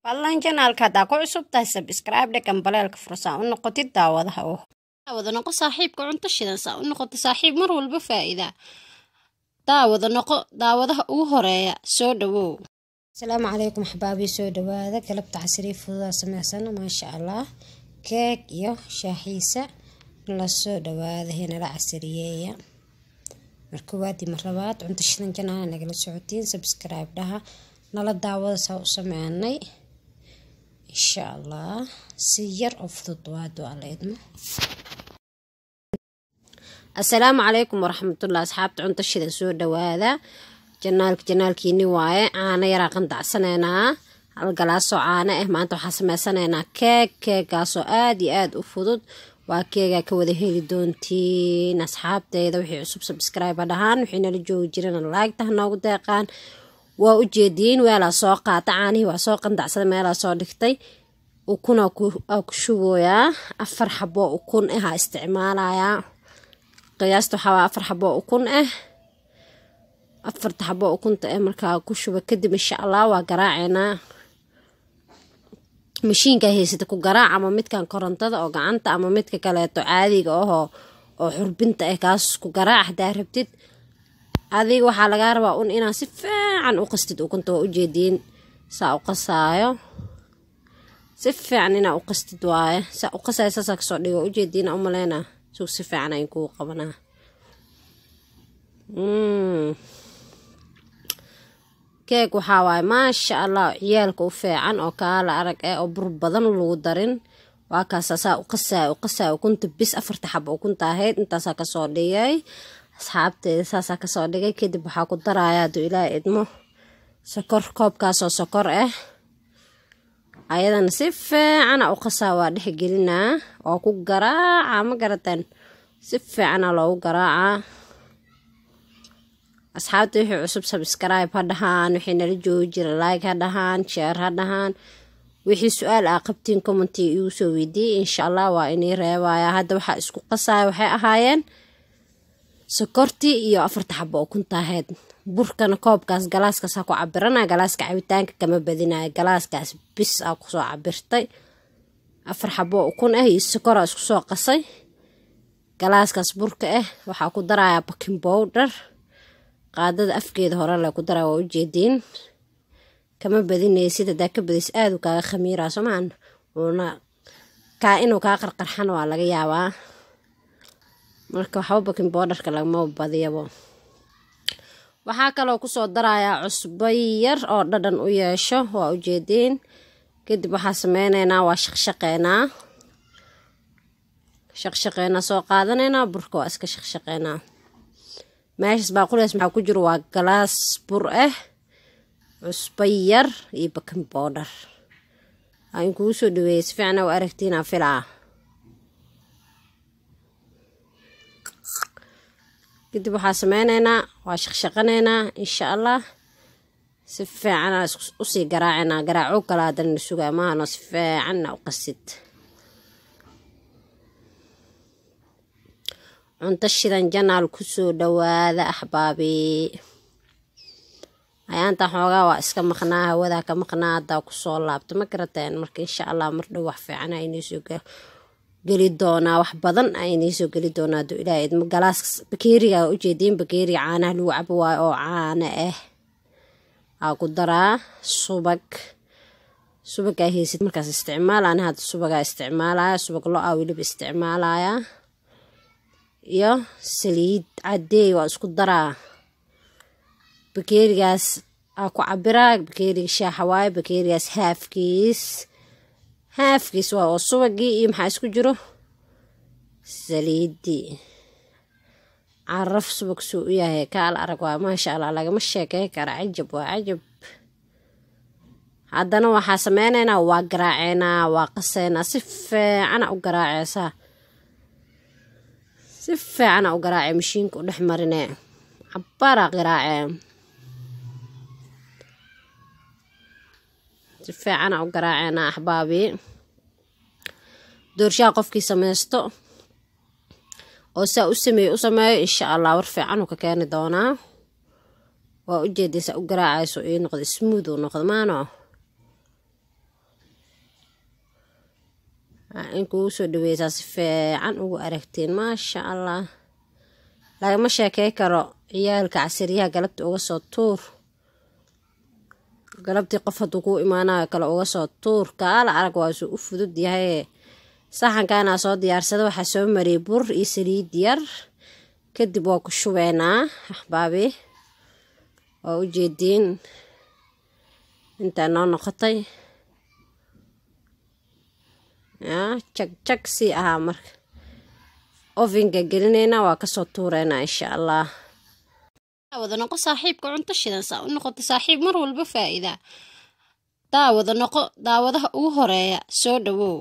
fadlan channelka hadaa ku cusub tahay subscribe dhaqan balaalka fursa u noqotid daawadaha daawada noqo saaxiibka cunto shidan saa u noqoto saaxiib mar walba faa'iida daawadaha ugu horeeya soo dhawow. Asalaamu calaykum xabaabi soo dhawaada galabta casri fududa sameysano ma sha Allah keek iyo shaaxiisa la soo dhawaada hina la casriyeeya markuwaadi marlabaad cunto shidan jannada nagala socotiin subscribe dhaha nala daawada saa u sameeynay insha Allah si yar oo fudud waad alla idmo. Asalaamu calaykum waraxmatullaahi asxaabta cunto shidan soo dhawaada janaalkiini waaye caana yara qandacsanayna hal galaaso caana maanta waxa sameysanaynaa keegaasoo aad iyo aad u fudud waa keega ka wada heli doontiin asxaabteeda wixii cusub subscribe dhahaan wixii nala joogi jireen like ta noogu deeqaan waa u jeediin weela soo qaata caanihi waa soo qandacsada meela soo dhigtay ukun ku shubooyaa 4 xabo ukun isticmaalaya qiyaasta waxa 4 xabo ukun 4 xabo ukunta markaa ku shuba kadib insha Allah waa garaacayna mashiinka heysata ku garaac ama midkan korontada oo gacanta ama midka kale to caadiga oo xurbinta kaas ku garaac hadaa rabtid adiga waxa laga rabaa inaa si fiican u qastid ukunta waa u jeediin saa u qasaayo si fiican inaa u qastid waaye saa u qasaysa saa soo dhigo u jeediin u maleena soo si fiican ay ku qabanaa keek waxa waay ma sha Allah ciyaalka u fiican oo kala arag oo bur badan lagu darin waa kaas saa u qasaayo ukunta bis 4 xabo ukunta ahayd intaas ka soo dhigay asxaabteeda saasa ka soo dhigay kadib waxa ku darayaa Ilaahay idmo sokor koobkaas oo sokor ayadana si fiican u qasaa waa dhex gelinaa oo ku garaaca ma garataan si fiican loo garaaca asxaabta wixii cusub subscribe dhahaan wixii nala joogi jira like dhahaan share dhahaan wixii su'aal qabtiin comment igu soo weydii insha Allah waa inii reebaya hadda waxa isku qasaay waxay ahaayeen sokorti iyo 4 xabo ukunta ahayd burkana koobkaas galaaskaas ku cabirana galaaska cabitaanka kama badinaay galaaskaas bis ku soo cabirtay 4 xabo ukun iyo sokor isku soo qasay galaaskaas burka waxa ku darayaa baking powder qaadada afkeeda hore la ku daraa waa u jeediin kama badinay sida ka badis aad u kaaga khamiira Soomaan una ka inuu ka qarqarxan waa laga yaabaa marka waxa baking powder-ka lagama badiyabo waxa kale oo ku soo darayaa cusbo yar oo dhadhan u yeesho waa u jeediin kadib waxa sameeynaa waa shaqshaqeena soo qaadanayna burka waa iska shaqshaqeena meeshas baaquliyaas waxa ku jiro waa galaas bur cusbo yar iyo baking powder aan ku soo dhaweeyay si fiican oo aragtiina filaa kadib waxa sameeynaa waa shaqshaqeena insha Allah si fiican u sii garaacina garaaco kala hadan sugaa maana si fiican u qasid cunto shidan janaal ku soo dhawaada ahbaabi ayaanta xoogaa waa iska maqnaa hawada ka maqnaa hada ku soo laabto ma garateen marka insha Allah mar dhow wax fiican ay soo gali doonaa wax badan ay soo gali doonaa Ilaahay idmo galaas bakeeriga u jeediin bakeeriga caanaha lagu cabo waa oo caana ku daraa subag ay haysid markaas isticmaalaan hada subaga isticmaalaya subag loo waliba isticmaalaya iyo saliid cadeey waa isku daraa bakeerigaas ku cabiraa bakeeriga shaaha waay bakeerigaas haafkiis waa oo subagii iyo maxaa isku jiro saliidi caraf subag soo u yahay kaala arag waa ma sha Allah lagama sheekay kara cajab waa cajab haddana waxa sameeynaa waa garaaceena waa qaseena si fiican u garaacaysa si fiican u garaacay mashiinka u dhex marinay cabara garaacay si fiican u garaacayna ahbaabi doorshaa qofkii sameysto oo saa u sameeyo insha Allah war fiican ka keeni doonaa waa u jeedaysa u garaacayso noqdo smooth oo noqdo maano inkuu soo dhaweysaa si fiican ugu aragtiin maasha allah. lagama sheekey karo ciyaalka casriyaha galabta uga soo tuur, galabtii qof hadduu kuu imaanayo kale uga soo tuur. kaala arag waa suu u fudud yahay. saxankaanaa soo diyaarsada, waxaa soo mariyay bur iyo saliid yar, kadib waa ku shubeynaa axbaabi. waa u jeediin intaa noo noqotay jag sii ahaa. marka ovenka gelinayna waa kasoo tuureynaa insha allah. daawada noqo saaxiibka cunto shidan saa u noqoto saaxiib mar walba faa'iida. daawada noqo daawadaha ugu horeeya soo dhawow.